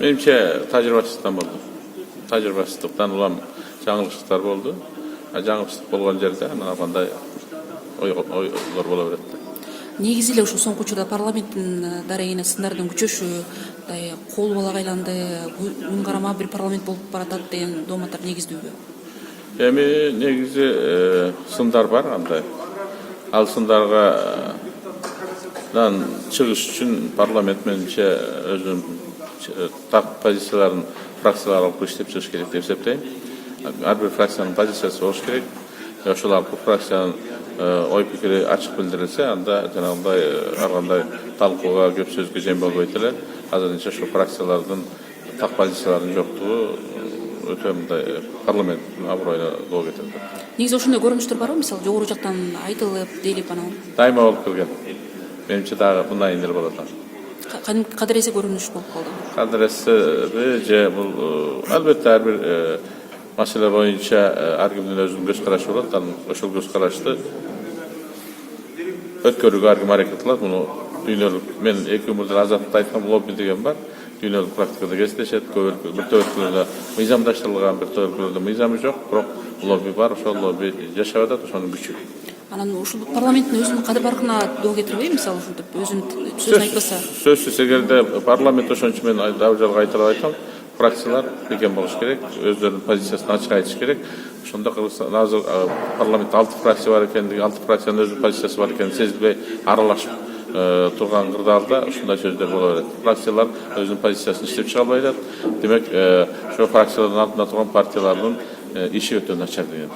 Menimçe tecrübesizlikten oldu. Tecrübesizlikten ulan жаңылыштар болды. Жаңылыштық болған жерде андай ойлор боло берет. Негизи эле ушул соңку учурда парламенттин дарегине сындардын күчөшү, кол балага айланды, күн карама бир парламент болуп баратат деген дооматтар негиздүүбү? Эми негизи сындар бар андай. Ал сындарга чыгыш үчүн парламент менимче өзүнүн так позицияларын фракциялар алып иштеп чыгыш керек деп эсептейм. Ар бир фракциянын позициясы болуш керек. Ошол фракциянын ой пикири ачык билдирилсе, анда жанагындай ар кандай талкууга, көп сөзгө жем болбойт эле. Азырынча ошол фракциялардын так позицияларынын жоктугу өтө мындай парламенттин аброюна доо кетет. Негизи ошондой көрүнүштөр барбы? Мисалы, жогору жактан айтылып, делип анан. Дайыма болуп келген. Менимче дагы мындай эле болот. Кадыресе көрүнүш болуп калды. Кадыресе же бул албетте ар бир маселе боюнча ар кимдин өзүнүн көз карашы болот. Анан ошол көз карашты өткөрүүгө ар ким аракет кылат. Муну дүйнөлүк мен 2 күндүр азаттыкта айткам, лобби деген бар. Дүйнөлүк практикада кездешет. Бир өлкөлөрдө мыйзамдаштырылган, бир өлкөлөрдө мыйзамы жок, бирок лобби бар. Ошол лобби жашап атат, ошонун күчү. Анан ушул парламенттин өзүнүн кадыр баркына доо кетирбейби? Мисалы, ушинтип өзүнүн сөзүн айтпаса. Сөзсүз эгерде парламент ошончу мен дагы жолго айтып айтам, фракциялар бекем болуш керек, өздөрүнүн позициясын ачык айтыш керек. Ошондо Кыргызстан азыр парламентте 6 фракция бар экендиги, 6 фракциянын өзүнүн позициясы бар экенин сезилбей аралашып турган кырдаалда ушундай сөздөр боло берет. Фракциялар өзүнүн позициясын иштеп чыга албай атат. Демек, ошол фракциялардын артында турган партиялардын иши өтө начар деген.